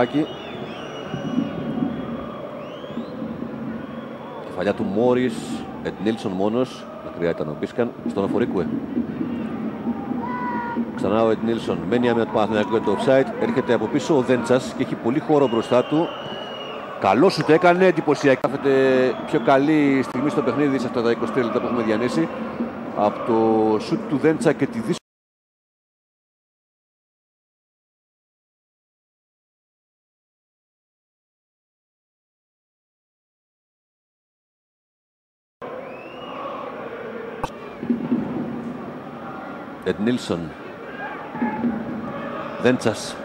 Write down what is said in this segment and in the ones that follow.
Άκη. Κεφαλιά του Μόρις, Εντνίλσον μόνος, μακριά ήταν ο Μπίσκαν, στον Αφορίκουε. Ξανά ο Εντνίλσον, μένει άμυνα του Παναθηναϊκού για το offside, έρχεται από πίσω ο Δέντσας και έχει πολύ χώρο μπροστά του. Καλό σουτ έκανε, εντυπωσιακά. Κάθεται πιο καλή στιγμή στο παιχνίδι σε αυτά τα 23 λεπτά που έχουμε διανύσει από το σουτ του Δέντσα και τη δύσκολη. Εντνίλσον, Δέντσας.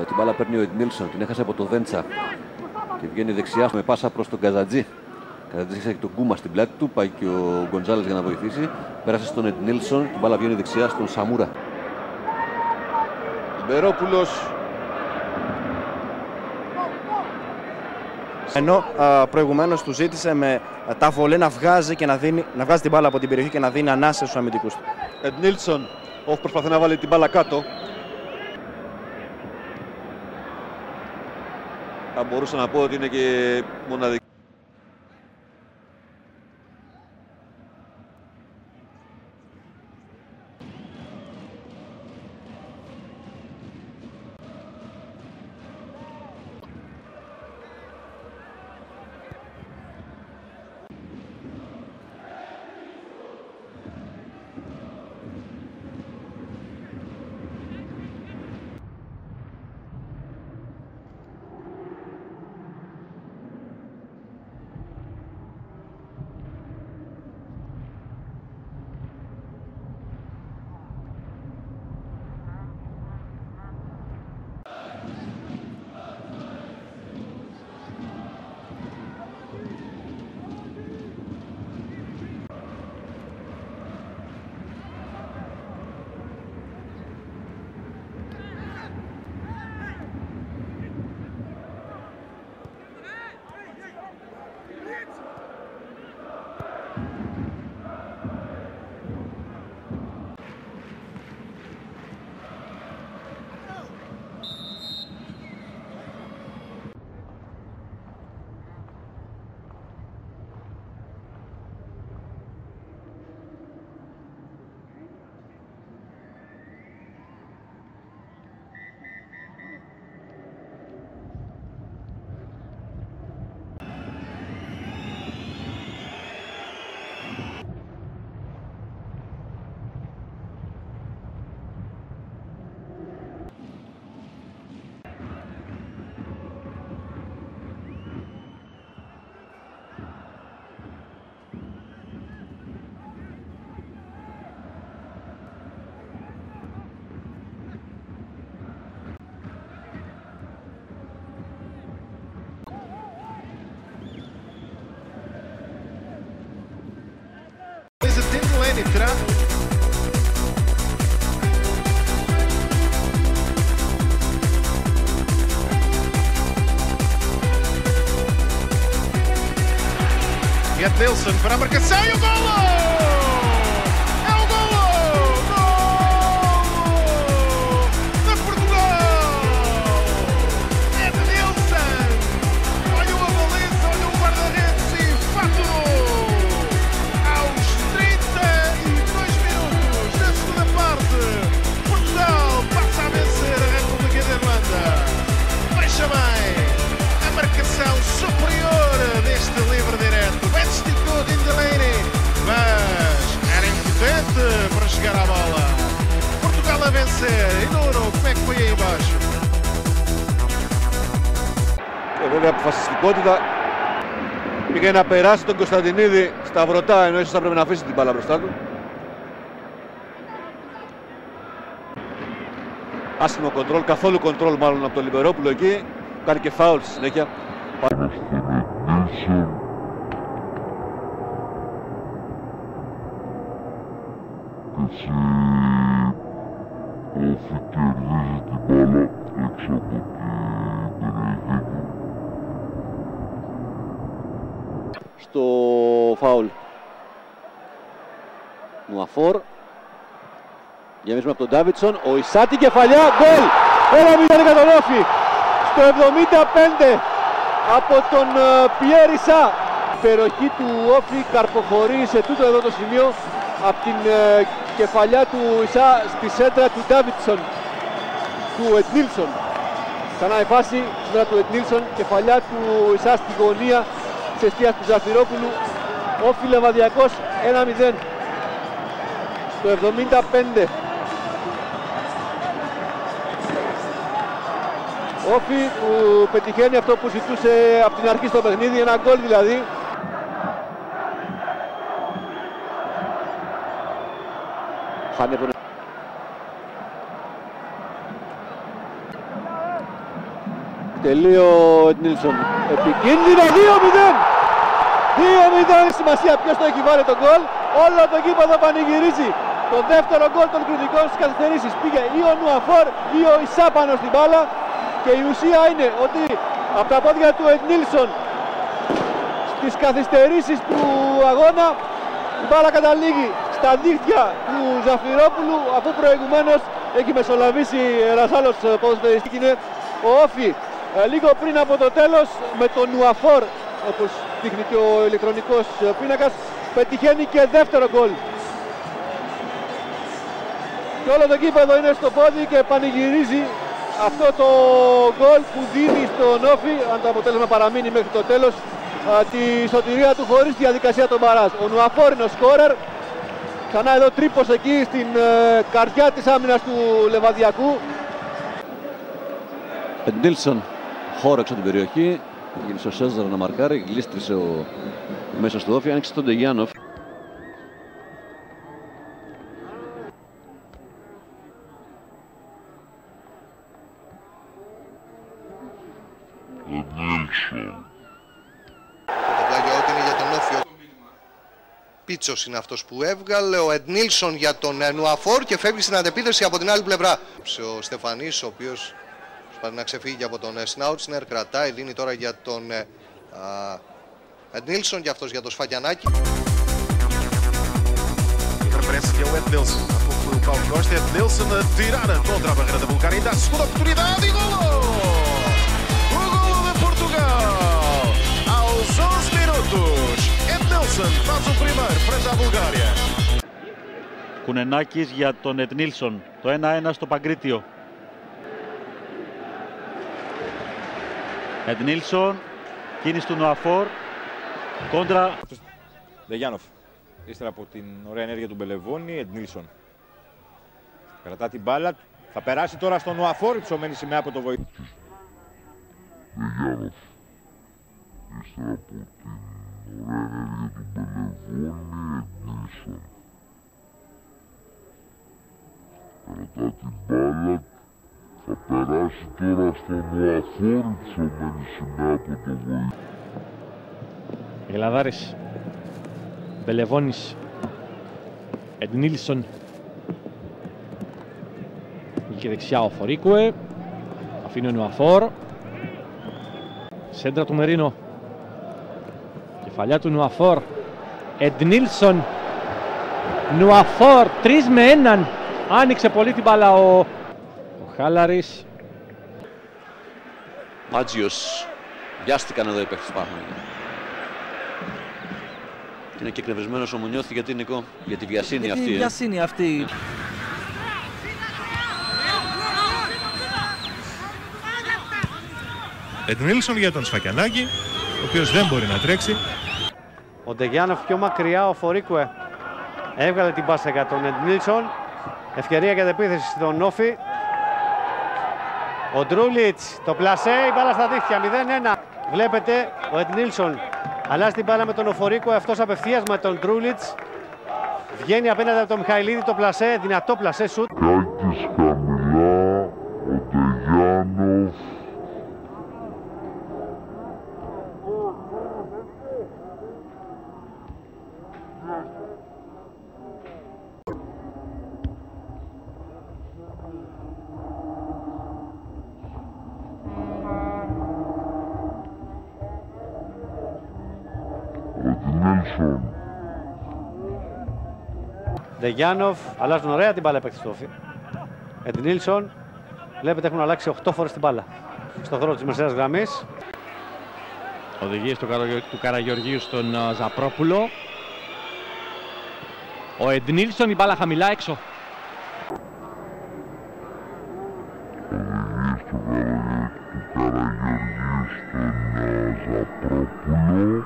Την μπάλα παίρνει ο Εντνίλσον, την έχασε από το Δέντσα και βγαίνει δεξιά με πάσα προς τον Καζατζή. Καζατζής έχει τον Κούμα στην πλάτη του, πάει και ο Γκοντζάλες για να βοηθήσει. Πέρασε στον Εντνίλσον, την μπάλα βγαίνει δεξιά στον Σαμούρα. Λιμπερόπουλος. Ενώ προηγουμένως του ζήτησε με τα βολέ να βγάζει την μπάλα από την περιοχή και να δίνει ανάσες στους αμυντικούς του. Εντνίλσον, όχι, προσπαθεί να βάλει την μπάλα κάτω. Θα μπορούσα να πω ότι είναι και μοναδική. Entrar. E Ednilson para a marcação e o golo! É o golo! Golo! De Portugal! Ednilson! Olha a baliza, olha o guarda-redes e faturou! Aos 32 minutos da segunda parte, Portugal passa a vencer a República da Irlanda. Veja bem, a marcação superior deste livre direto. Bem esticou de Delaney, mas era impotente para chegar à bola. Portugal a vencer. E Nuno, como é que foi aí embaixo? Βέβαια αποφασιστικότητα. Πήγε να περάσει τον Κωνσταντινίδη στα βρωτά, ενώ ίσως θα πρέπει να αφήσει την μπάλα μπροστά του. Άσχημο κοντρόλ, καθόλου κοντρόλ μάλλον από τον Λιμπερόπουλο εκεί. Κάνει και φάουλ στη συνέχεια. Έτσι όφη κερδίζει την μπάλα έξω από την περιοχή του. Στο φάουλ Νουαφόρ. Γεμίζουμε από τον Ντάβιτσον. Ο Ισάτη κεφαλιά, γκολ! 1-0 για τον Όφη. Στο 75 από τον Πιέρισα. Η περιοχή του Όφη καρποφορεί σε τούτο εδώ το σημείο από την κεφαλιά του Ισά στη σέντρα του Ντάβιτσον, του Ετνίλσον. Ξανά η φάση, σέντρα του Ετνίλσον, κεφαλιά του Ισά στη γωνία της εστίας του Ζαφυρόπουλου. Όφη Λεβαδιακός 1-0 στο 75. Όφη που πετυχαίνει αυτό που ζητούσε από την αρχή στο παιχνίδι, ένα γκολ δηλαδή. Τελείο Νίλσον, επικίνδυνο 2-0! 2-0 σημασία ποιος το έχει βάλει τον γκολ. Όλο το γήπεδο πανηγυρίζει το δεύτερο γκολ των κριτικών στις καθυστερήσεις. Πήγε ή ο Νουαφόρ ή ο Ισά πάνω στην μπάλα. Και η ουσία είναι ότι από τα πόδια του Ετνίλσον στις καθυστερήσεις του αγώνα η μπάλα καταλήγει στα δίχτυα του Ζαφυρόπουλου, αφού προηγουμένως έχει μεσολαβήσει ένας άλλος ποδοσφαιριστής. Είναι ο Όφη λίγο πριν από το τέλος με τον Νουαφόρ, όπως δείχνει και ο ηλεκτρονικός πίνακας, πετυχαίνει και δεύτερο γκολ. Και όλο το γήπεδο είναι στο πόδι και πανηγυρίζει αυτό το γκολ που δίνει στον Όφη, αν το αποτέλεσμα παραμείνει μέχρι το τέλος, τη σωτηρία του χωρίς τη διαδικασία των μπαράζ. Ο Νουαφόρ είναι ο σκόρερ. Ξανά εδώ τρύπος εκεί στην καρδιά της άμυνας του Λεβαδιακού. Εντίλσον χώραξε την περιοχή, γύρισε ο Σέζαρα να μαρκάρει, γλίστρισε ο μέσος του Όφη, άνοιξε τον Ντεγιάνοφ. Το πλάγιο ότι είναι για τον Όφη. Πίτσος είναι αυτός που έβγαλε, ο Εντνίλσον για τον Νουαφόρ και φεύγει στην αντεπίθεση από την άλλη πλευρά. Ο Στεφανής, ο οποίος προσπαθεί να ξεφύγει από τον Σνάουτσνερ, κρατάει, δίνει τώρα για τον Εντνίλσον και αυτός για τον Σφαγιανάκη. Referência que é o Ednilson. Há pouco foi o Paulo Costa. Ednilson a tirar contra a barreira da Bulgária. Ainda a segunda oportunidade e golo! O golo de Portugal! Aos 11 minutos. Ednilson faz o primeiro frente à Bulgária. Κουνενάκης για τον Ετνίλσον. Το 1-1 στο Παγκρίτιο. Ετνίλσον, κίνηση του Νουαφόρ, κόντρα. Ντεγιάνοφ. Ύστερα από την ωραία ενέργεια του Μπελεβόνη, Εντνίλσον. Κρατά την μπάλα. Θα περάσει τώρα στον Νουαφόρ, ψωμένη σημαία από το βοηθό. Ντεγιάνοφ. Ύστερα από την ωραία ενέργεια του Μπελεβόνη, Εντνίλσον. Κρατά την μπάλα. Θα περάσει τώρα στον Νουαφόρ, ψωμένη σημαία από το βοηθό. Γελαδάρης, Μπελεβόνης, Εντνίλσον. Εκεί δεξιά ο Φορίκουε, αφήνει ο Νουαφόρ. Σέντρα του Μερίνο. Κεφαλιά του Νουαφόρ. Εντνίλσον. Νουαφόρ, 3 με 1. Άνοιξε πολύ την μπάλα ο Χάλαρης. Μάτζιος, βιάστηκαν εδώ οι παίκτες του Παναθηναϊκού. Είναι και εκνευρισμένος ο Μουνιώθη γιατί Νικό, για τη βιασύνη αυτή. Η βιασύνη αυτή. Εντνίλσον για τον Σφακιανάκη, ο οποίος δεν μπορεί να τρέξει. Ο Ντεγιάνοφ πιο μακριά, ο Φορίκουε έβγαλε την πάσα για τον Εντνίλσον. Ευκαιρία για την επίθεση στον Όφη. Ο Ντρούλιτς, το πλασέ, η μπάλα στα δίχτυα, 0-1. Βλέπετε, ο Εντνίλσον αλλάζει την μπάλα με τον Οφορίκο, αυτός απευθείας με τον Ντρούλιτς. Βγαίνει απέναντι από τον Μιχαηλίδη το πλασέ, δυνατό πλασέ σουτ. Κάκης χαμηλά, ο Ντεγιάνοφ. Ντεγιάνοφ, αλλάζουν ωραία την μπάλα παίκτης του Όφη. Εντνίλσον, Βλέπετε έχουν αλλάξει 8 φορές την μπάλα στον χώρο της μεσαίας γραμμής. Οδηγίες του Καραγεωργίου στον Ζαπρόπουλο. Ο Εντνίλσον, η μπάλα χαμηλά έξω. Οδηγίες του Καραγεωργίου στον Ζαπρόπουλο.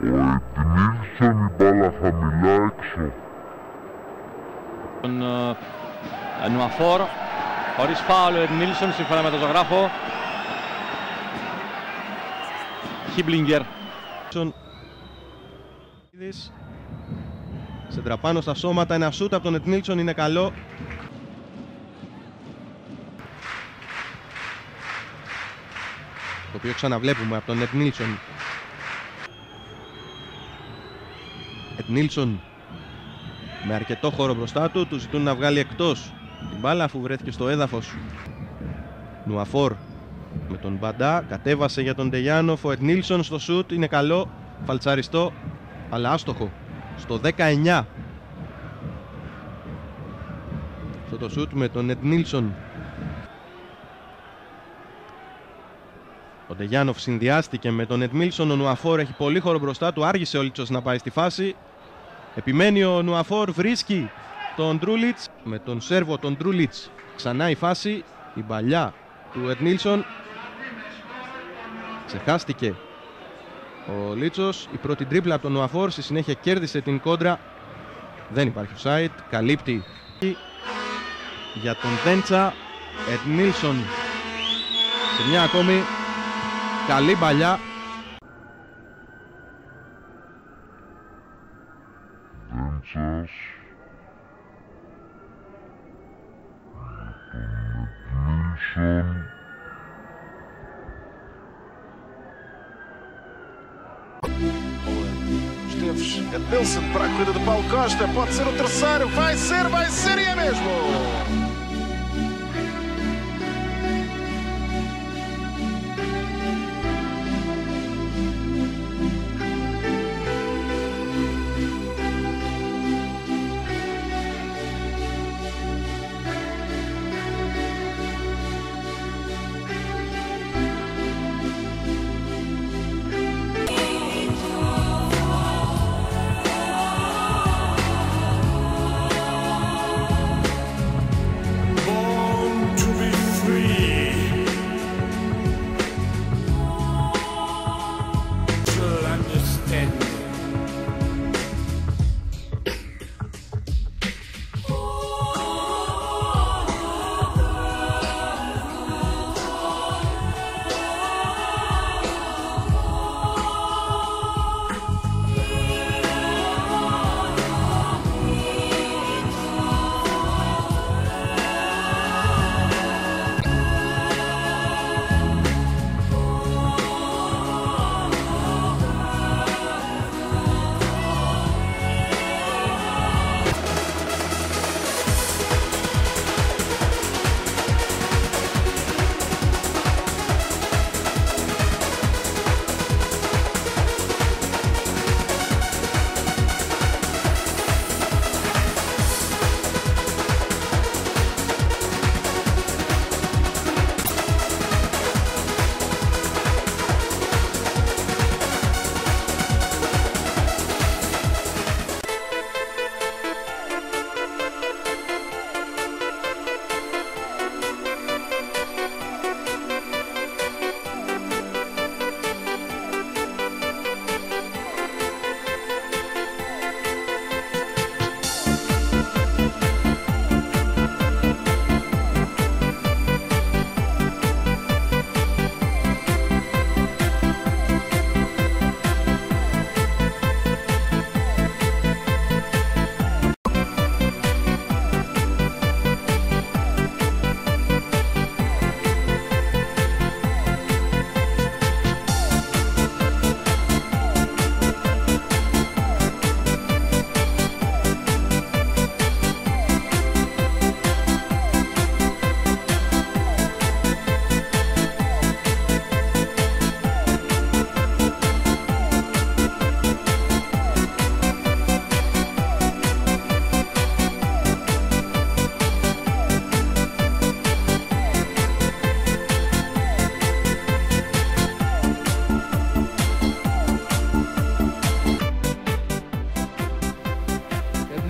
Ο Εντνίλσον, η μπάλα χαμηλά έξω. Τον Νουαφόρ, χωρίς φάουλ ο Εντνίλσον σύμφωνα με τον ζωγράφο. Χίμπλιγκερ. Σεντραπάνω στα σώματα, ένα σούτ από τον Εντνίλσον είναι καλό. Το οποίο ξαναβλέπουμε από τον Εντνίλσον. Εντνίλσον με αρκετό χώρο μπροστά του, του ζητούν να βγάλει εκτός την μπάλα αφού βρέθηκε στο έδαφος. Νουαφόρ με τον Μπαντά, κατέβασε για τον Ντεγιάνοφ. Ο Εντνίλσον στο σούτ είναι καλό, φαλτσαριστό αλλά άστοχο. Στο 19 αυτό το σούτ με τον Εντνίλσον. Ο Ντεγιάνοφ συνδυάστηκε με τον Εντνίλσον. Ο Νουαφόρ έχει πολύ χώρο μπροστά του, άργησε ο Λίτσος να πάει στη φάση. Επιμένει ο Νουαφόρ, βρίσκει τον Ντρούλιτς με τον Σέρβο τον Ντρούλιτς. Ξανά η φάση, η παλιά του Εντνίλσον. Ξεχάστηκε ο Λίτσος. Η πρώτη τρίπλα από τον Νουαφόρ, στη συνέχεια κέρδισε την κόντρα. Δεν υπάρχει offside, καλύπτει για τον Δέντσα. Εντνίλσον σε μια ακόμη καλή παλιά. Δέντσας με τον Εντνίλσον. Esteves, Ednilson para a corrida de Paulo Costa, pode ser o terceiro, vai ser e é mesmo!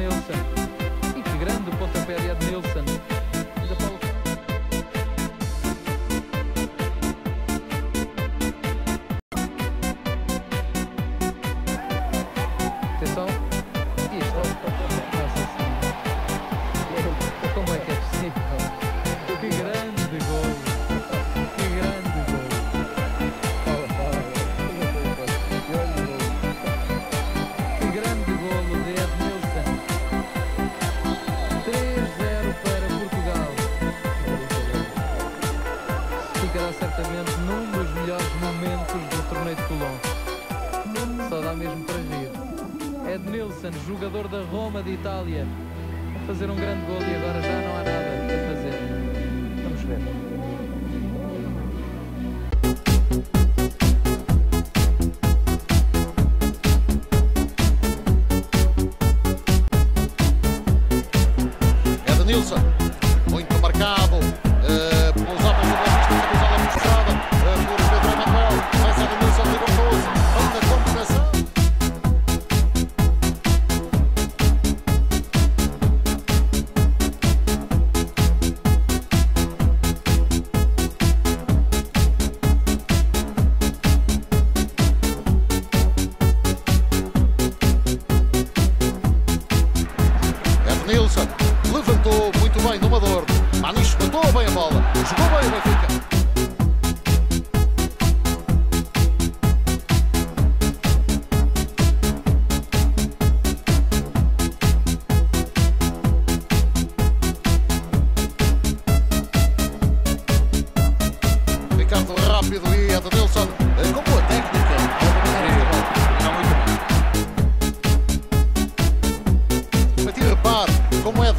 Ednilson. E que grande pontapé de Ednilson. Ainda Paulo... Atenção. Isto. Nossa Senhora. Como é que é possível? Que grande gol. Que grande gol. Que grande golo de Ednilson. 3-0 para Portugal. Ficará certamente num dos melhores momentos do torneio de Toulon. Só dá mesmo para rir. Ednilson, jogador da Roma de Itália, a fazer um grande golo e agora já não há nada a fazer. Vamos ver. Ednilson, muito marcado pelos homens do Boa Vista, cruzada mostrada por Pedro Emanuel, mas Ednilson libertou-se, ainda combinação. Ednilson levantou muito bem no Amador. Maniche matou bem a bola. Jogou bem o Benfica. Ricardo rápido e Ednilson com boa técnica. Mas repare como é